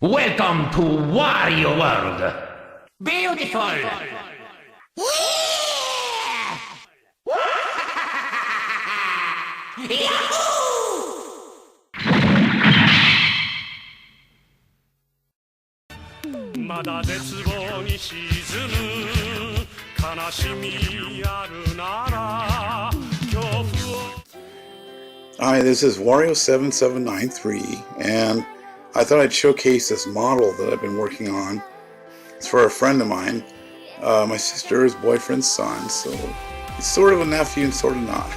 Welcome to Wario World. Beautiful. Hi, this is Wario7793, and I thought I'd showcase this model that I've been working on. It's for a friend of mine, my sister's boyfriend's son, so he's sort of a nephew and sort of not.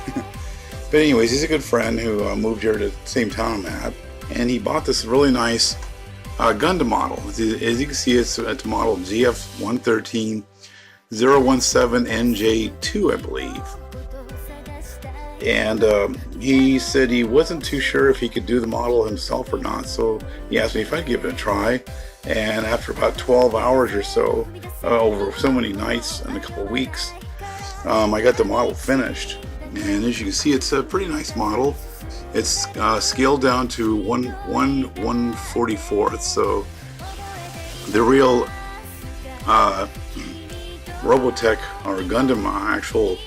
But anyways, he's a good friend who moved here to the same town I'm at, and he bought this really nice Gundam model. As you can see, it's model GF13 017NJ2, I believe. And he said he wasn't too sure if he could do the model himself or not, so he asked me if I'd give it a try. And after about 12 hours or so, over so many nights and a couple weeks, I got the model finished. And as you can see, it's a pretty nice model. It's scaled down to 1/144, so the real Robotech or Gundam actual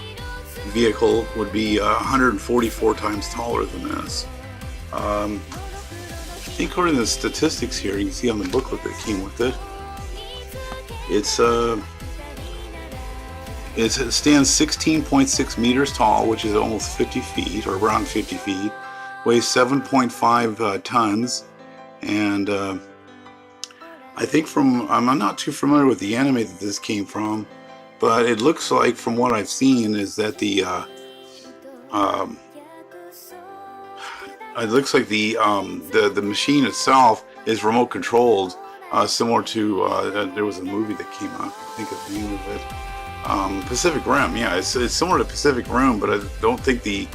vehicle would be 144 times taller than this. I think according to the statistics here, you can see on the booklet that came with it, it stands 16.6 meters tall, which is almost 50 feet, or around 50 feet, weighs 7.5 tons, and I think I'm not too familiar with the anime that this came from, but it looks like, from what I've seen, is that it looks like the machine itself is remote controlled, similar to there was a movie that came out, I think of the name of it, Pacific Rim. Yeah, it's similar to Pacific Rim, but I don't think the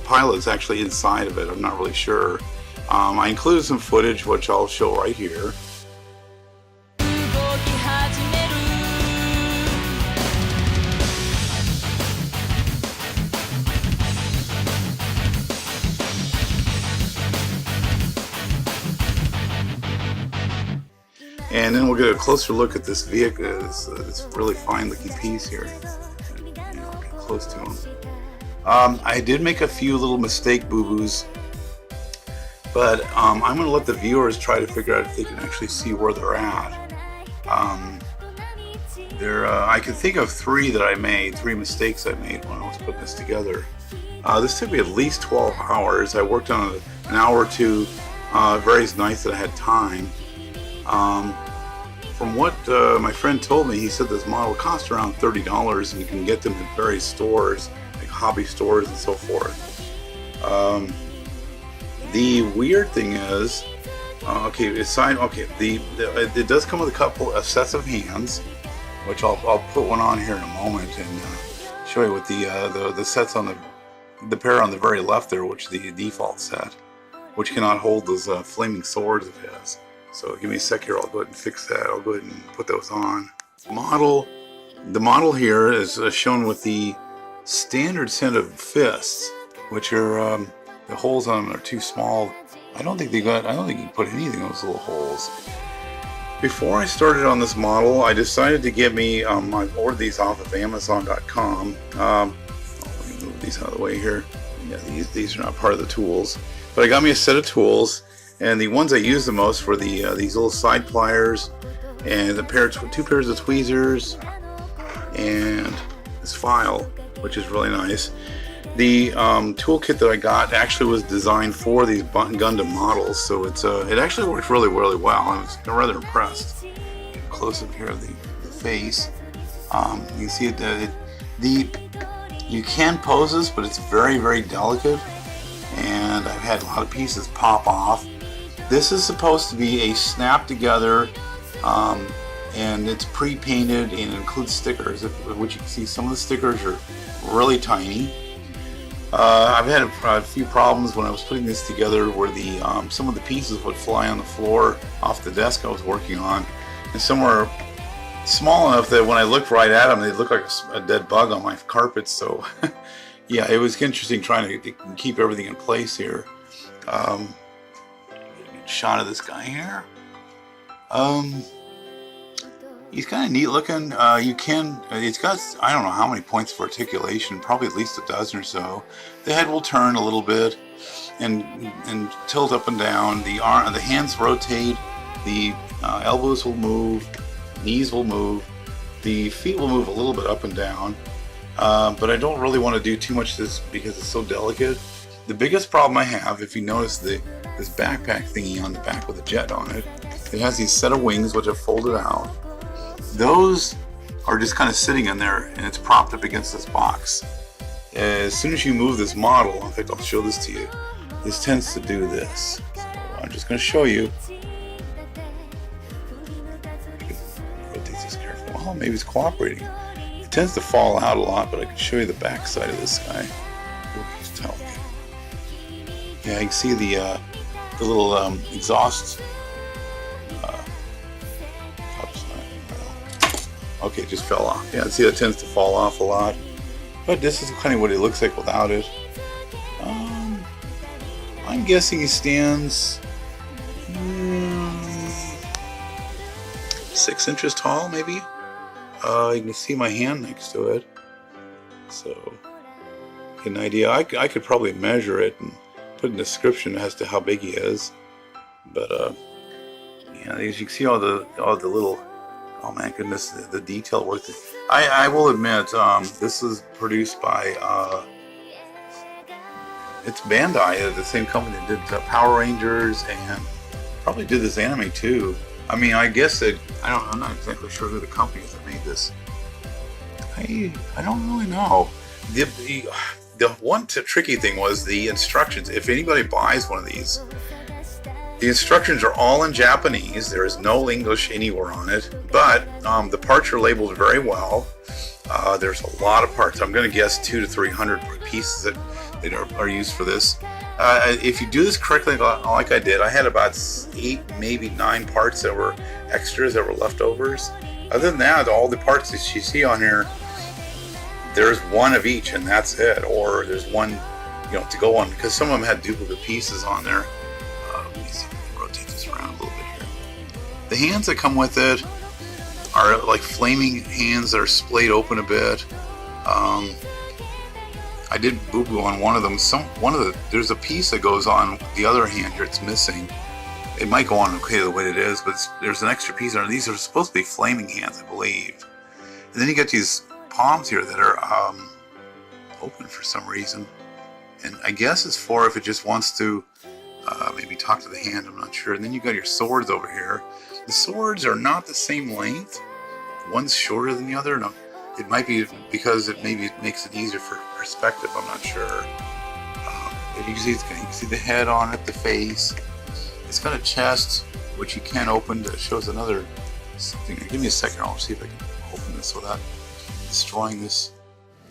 pilot is actually inside of it. I'm not really sure. I included some footage, which I'll show right here. And then we'll get a closer look at this vehicle. It's really fine looking piece here. Get close to him. I did make a few little mistake boo-boos, but I'm going to let the viewers try to figure out if they can actually see where they're at. I can think of three mistakes I made when I was putting this together. This took me at least 12 hours. I worked on it an hour or two, various nights that I had time. From what my friend told me, he said this model costs around $30, and you can get them at various stores, like hobby stores and so forth. The weird thing is, it does come with a couple of sets of hands, which I'll put one on here in a moment and show you what the sets on the pair on the very left there, which is the default set, which cannot hold those flaming swords of his. So give me a sec here, I'll go ahead and fix that. I'll go ahead and put those on. The model here is shown with the standard set of fists, which are, the holes on them are too small. I don't think you can put anything in those little holes. Before I started on this model, I decided to get me, I ordered these off of Amazon.com. Let me move these out of the way here. Yeah, these are not part of the tools. But I got me a set of tools. And the ones I use the most were these little side pliers, and two pairs of tweezers, and this file, which is really nice. The toolkit that I got actually was designed for these Gundam models, so it actually works really, really well. I was rather impressed. Get close up here of the face. You can see you can pose this, but it's very, very delicate, and I've had a lot of pieces pop off. This is supposed to be a snap together, and it's pre-painted and includes stickers, which you can see some of the stickers are really tiny. I've had a few problems when I was putting this together where some of the pieces would fly on the floor off the desk I was working on, and some were small enough that when I looked right at them, they looked like a dead bug on my carpet. So yeah, it was interesting trying to keep everything in place here. Shot of this guy here. He's kind of neat looking. It's got, I don't know how many points of articulation, probably at least a dozen or so. The head will turn a little bit and tilt up and down. The hands rotate. The elbows will move. Knees will move. The feet will move a little bit up and down. But I don't really want to do too much of this because it's so delicate. The biggest problem I have, if you notice this backpack thingy on the back with a jet on it, it has these set of wings which are folded out. Those are just kind of sitting in there and it's propped up against this box. As soon as you move this model, in fact I'll show this to you, this tends to do this. So I'm just going to show you. Rotate this careful. Oh, maybe it's cooperating. It tends to fall out a lot, but I can show you the back side of this guy. Ooh, he's delicate. Yeah, you can see the little exhaust. Okay, it just fell off. Yeah, see, that tends to fall off a lot. But this is kind of what it looks like without it. I'm guessing he stands 6 inches tall, maybe. You can see my hand next to it, so get an idea. I could probably measure it and put a description as to how big he is. But yeah, as you can see all the little. Oh my goodness, the detail work. I will admit, this is produced by, it's Bandai, the same company that did Power Rangers and probably did this anime too. I mean, I guess I'm not exactly sure who the company is that made this. I don't really know. The one tricky thing was the instructions. If anybody buys one of these, the instructions are all in Japanese. There is no English anywhere on it, but the parts are labeled very well. There's a lot of parts. I'm going to guess 200 to 300 pieces that are used for this. If you do this correctly, like I did, I had about 8, maybe 9 parts that were extras, that were leftovers. Other than that, all the parts that you see on here, there's one of each, and that's it. Or there's one, to go on, because some of them had duplicate pieces on there. Let me see if I can rotate this around a little bit here. The hands that come with it are like flaming hands that are splayed open a bit. I did boo-boo on one of them. There's a piece that goes on the other hand here. It's missing. It might go on okay the way it is, but there's an extra piece on. These are supposed to be flaming hands, I believe. And then you get these palms here that are open for some reason. And I guess it's for if it just wants to maybe talk to the hand. I'm not sure. And then you got your swords over here. The swords are not the same length. One's shorter than the other. No, it might be because it makes it easier for perspective. I'm not sure. You can see the head on it, the face. It's got a chest which you can open. That shows another something. Give me a second. I'll see if I can open this without destroying this.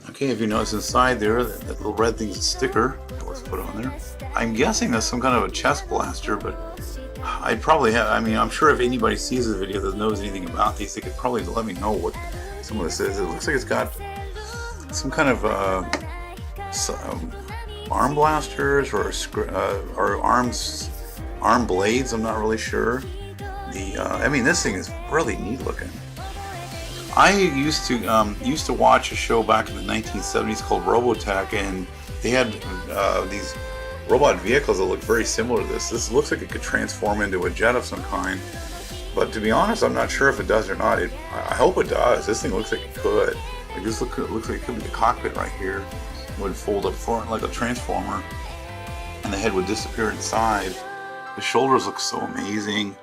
Okay, if you notice inside there, that little red thing's a sticker that was put on there. I'm guessing that's some kind of a chest blaster, but I'd probably have, I'm sure if anybody sees this video that knows anything about these, they could probably let me know what some of this is. It looks like it's got some kind of arm blasters or arm blades. I'm not really sure. This thing is really neat looking. I used to watch a show back in the 1970s called Robotech, and they had these robot vehicles that look very similar to this. This looks like it could transform into a jet of some kind, but to be honest, I'm not sure if it does or not. I hope it does. This thing looks like it could. Like this looks like it could be the cockpit right here. It would fold up front like a transformer, and the head would disappear inside. The shoulders look so amazing.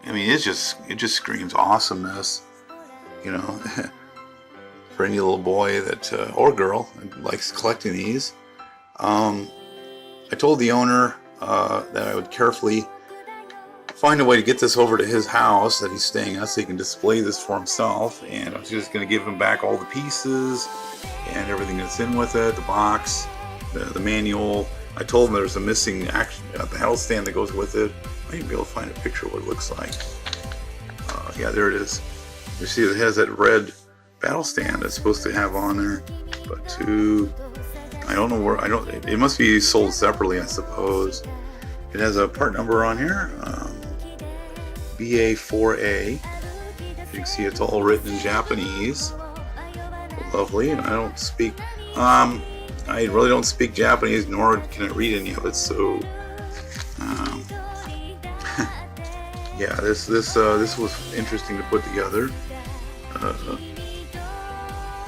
It just screams awesomeness. For any little boy or girl that likes collecting these. I told the owner that I would carefully find a way to get this over to his house that he's staying at so he can display this for himself, and I'm just going to give him back all the pieces and everything that's in with it, the box, the manual. I told him there's a missing the handle stand that goes with it. I might even be able to find a picture of what it looks like. Yeah, there it is. You see it has that red battle stand it's supposed to have on there, but I don't know where. It must be sold separately, I suppose. It has a part number on here. BA4A. You can see it's all written in Japanese. Lovely. And I don't speak, I really don't speak Japanese, nor can I read any of it. So, yeah, this was interesting to put together.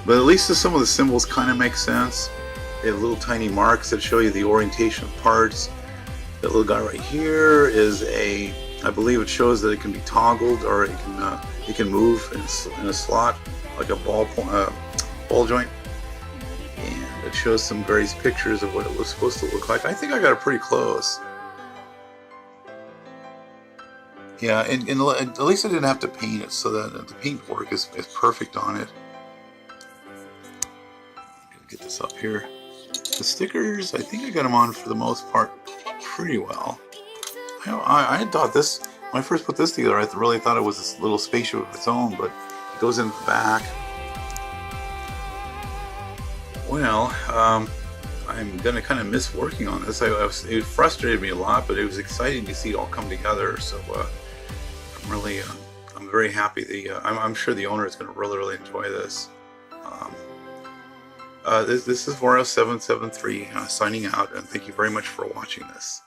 But at least some of the symbols kind of make sense. They have little tiny marks that show you the orientation of parts. That little guy right here is I believe it shows that it can be toggled, or it can move in a slot like a ball joint. And it shows some various pictures of what it was supposed to look like. I think I got it pretty close. Yeah, and at least I didn't have to paint it, so that the paint work is perfect on it. Get this up here. The stickers, I think I got them on for the most part pretty well. I thought this, when I first put this together, I really thought it was this little spaceship of its own, but it goes in the back. Well, I'm gonna kind of miss working on this. It frustrated me a lot, but it was exciting to see it all come together. So I'm very happy. I'm sure the owner is going to really enjoy this. This is Wario773 signing out, and thank you very much for watching this.